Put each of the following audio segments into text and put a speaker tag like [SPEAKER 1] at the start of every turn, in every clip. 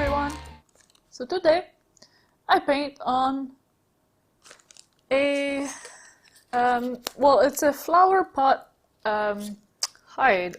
[SPEAKER 1] everyone! So today I paint on a, well, it's a flower pot hide.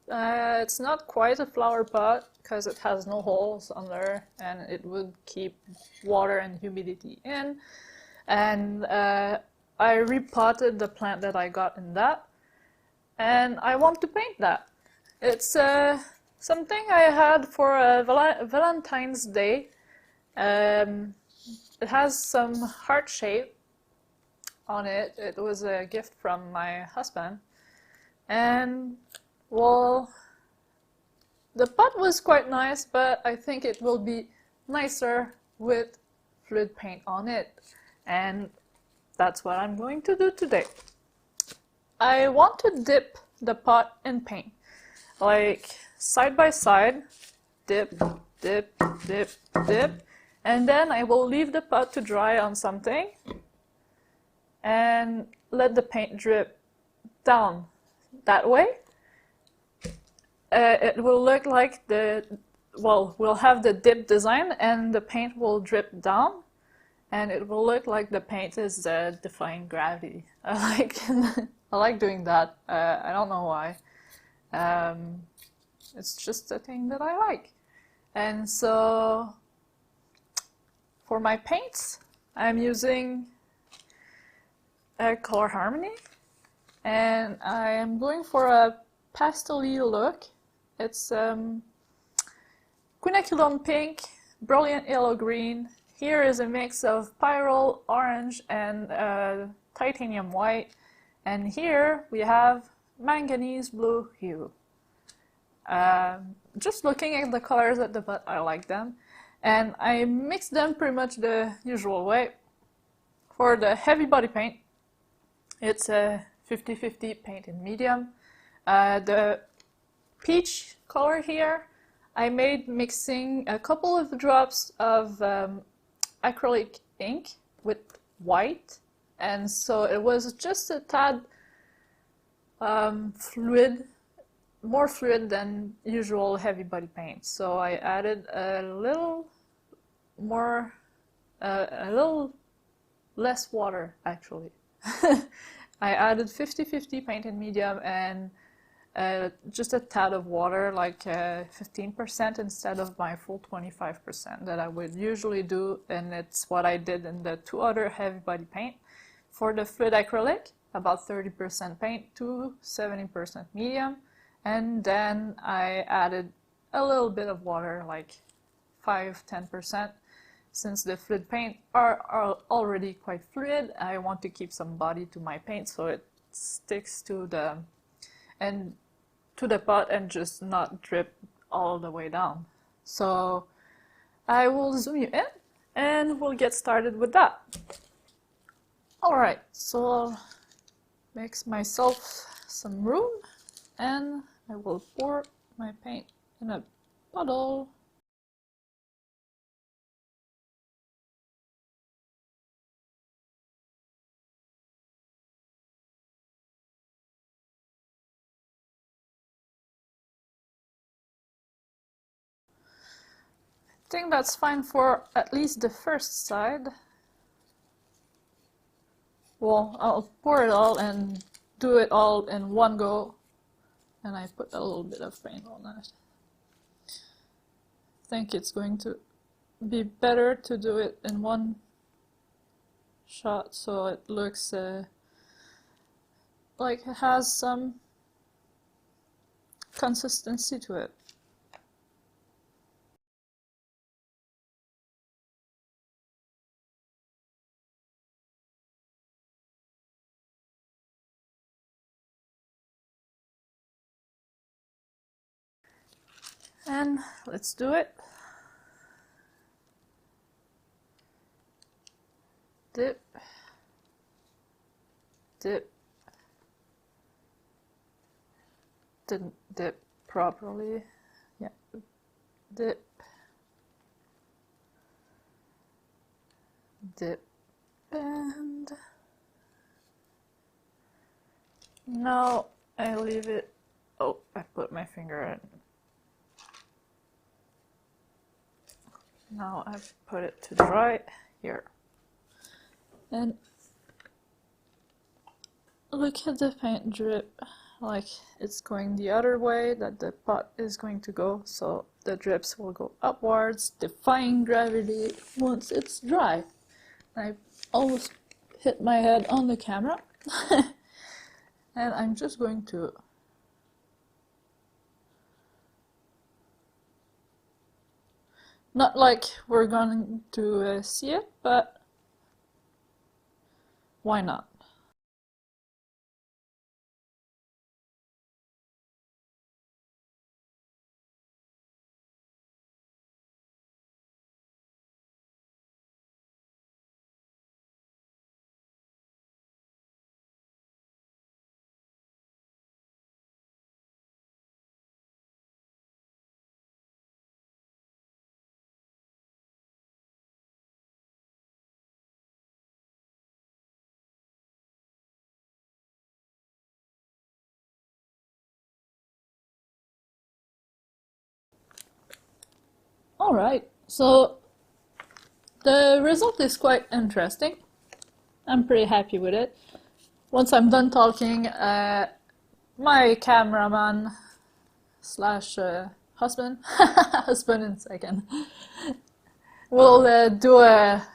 [SPEAKER 1] It's not quite a flower pot because it has no holes under and it would keep water and humidity in. And I repotted the plant that I got in that, and I want to paint that. It's something I had for Valentine's Day. It has some heart shape on it. It was a gift from my husband. And, well, the pot was quite nice, but I think it will be nicer with fluid paint on it. And that's what I'm going to do today. I want to dip the pot in paint. Like side by side, dip, dip, dip, dip, and then I will leave the pot to dry on something and let the paint drip down that way. It will look like we'll have the dip design and the paint will drip down and it will look like the paint is defying gravity. I like doing that. I don't know why. It's just a thing that I like. And so for my paints, I'm using Color Harmony, and I am going for a pastel-y look. It's Quinacridone pink, brilliant yellow green. Here is a mix of Pyrolle orange and titanium white, and here we have manganese blue hue. Just looking at the colors at the butt, I like them. And I mix them pretty much the usual way. For the heavy body paint, it's a 50-50 paint in medium. The peach color here, I made mixing a couple of drops of acrylic ink with white. And so it was just a tad fluid, more fluid than usual heavy body paint. So I added a little more, a little less water actually. I added 50-50 paint in medium and just a tad of water, like 15% instead of my full 25% that I would usually do, and it's what I did in the two other heavy body paint. For the fluid acrylic, about 30% paint to 70% medium, and then I added a little bit of water, like 5-10%. Since the fluid paint are already quite fluid, I want to keep some body to my paint so it sticks to the pot and just not drip all the way down. So I will zoom you in and we'll get started with that. Alright, so I'll make myself some room and I will pour my paint in a bottle. I think that's fine for at least the first side. Well, I'll pour it all and do it all in one go, and I put a little bit of paint on it. I think it's going to be better to do it in one shot so it looks like it has some consistency to it. And let's do it. Dip, dip, didn't dip properly, yeah, dip, dip, and now I leave it. Oh, I put my finger in. Now I've put it to dry here. And look at the paint drip, like it's going the other way that the pot is going to go, so the drips will go upwards, defying gravity once it's dry. I almost hit my head on the camera. And I'm just going to not like we're going to see it, but why not? Alright, so the result is quite interesting. I'm pretty happy with it. Once I'm done talking, my cameraman slash husband, husband in second, will do a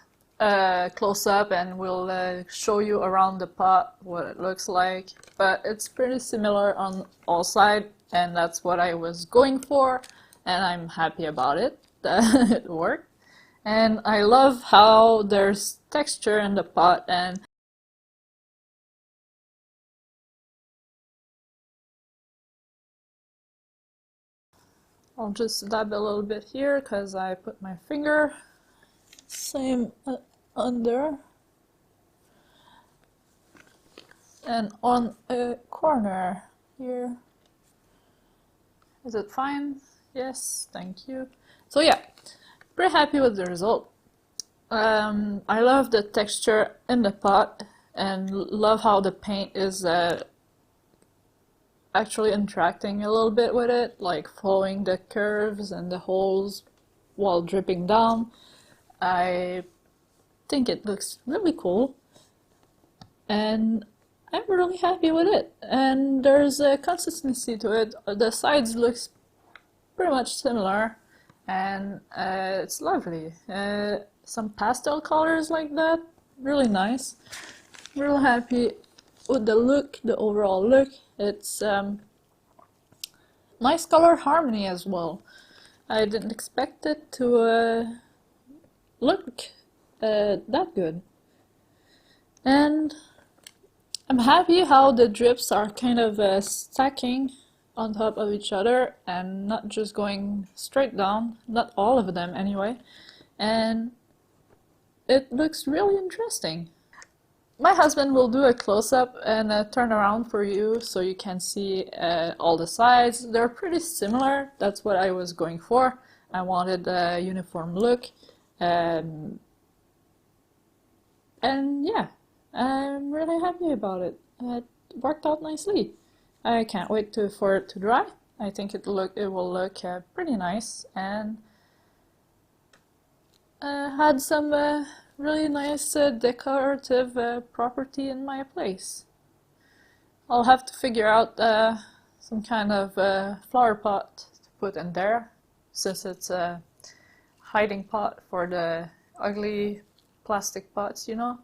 [SPEAKER 1] close-up and we'll show you around the pot what it looks like. But it's pretty similar on all sides, and that's what I was going for, and I'm happy about it. It worked. And I love how there's texture in the pot, and I'll just dab a little bit here because I put my finger. Same under. And on a corner here. Is it fine? Yes, thank you. So yeah, pretty happy with the result. I love the texture in the pot and love how the paint is actually interacting a little bit with it, like following the curves and the holes while dripping down. I think it looks really cool and I'm really happy with it. And there's a consistency to it. The sides looks pretty much similar and it's lovely. Some pastel colors like that, really nice. Real happy with the look, the overall look. It's nice color harmony as well. I didn't expect it to look that good. And I'm happy how the drips are kind of stacking on top of each other and not just going straight down, not all of them anyway. And it looks really interesting. My husband will do a close-up and a turn around for you so you can see all the sides. They're pretty similar, that's what I was going for. I wanted a uniform look. And yeah, I'm really happy about it. It worked out nicely. I can't wait for it to dry. I think it will look pretty nice and had some really nice decorative property in my place. I'll have to figure out some kind of flower pot to put in there, since it's a hiding pot for the ugly plastic pots, you know.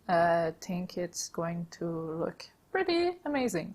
[SPEAKER 1] I think it's going to look pretty amazing.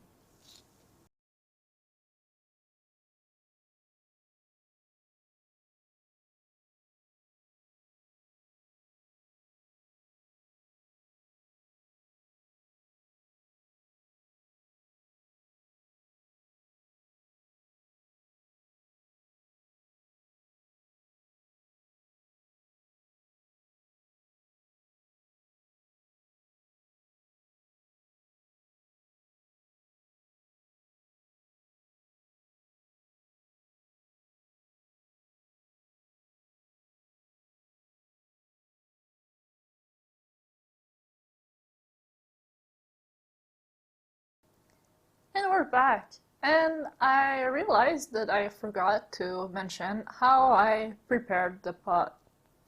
[SPEAKER 1] And we're back. And I realized that I forgot to mention how I prepared the pot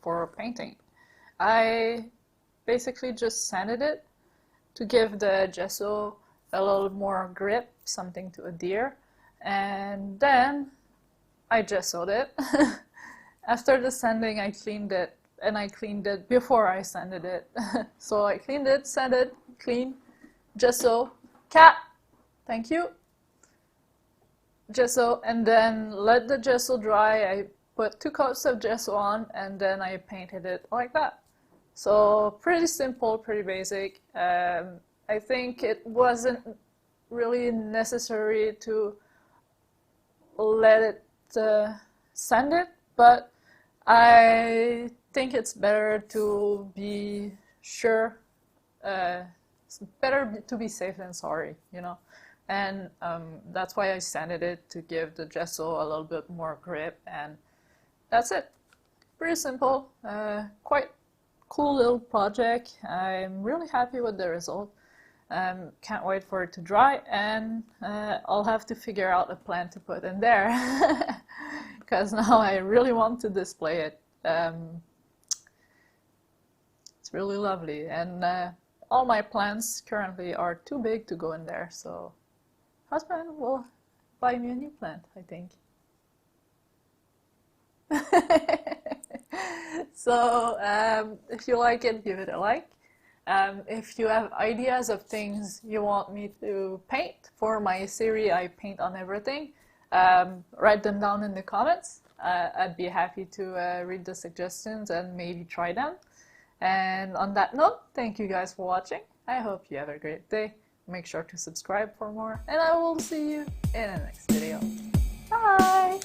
[SPEAKER 1] for painting. I basically just sanded it to give the gesso a little more grip, something to adhere, and then I gessoed it. After the sanding, I cleaned it, and I cleaned it before I sanded it. So I cleaned it, sanded, clean, gesso, cat, thank you, gesso, and then let the gesso dry. I put 2 coats of gesso on, and then I painted it like that. So pretty simple, pretty basic. I think it wasn't really necessary to let it sand it, but I think it's better to be sure. It's better to be safe than sorry, you know. And that's why I sanded it, to give the gesso a little bit more grip, and that's it. Pretty simple, quite cool little project. I'm really happy with the result. Can't wait for it to dry, and I'll have to figure out a plan to put in there because now I really want to display it. It's really lovely, and all my plants currently are too big to go in there, so husband will buy me a new plant, I think. So if you like it, give it a like. If you have ideas of things you want me to paint for my series I Paint on Everything, write them down in the comments. I'd be happy to read the suggestions and maybe try them. And on that note, thank you guys for watching. I hope you have a great day. Make sure to subscribe for more, and I will see you in the next video. Bye!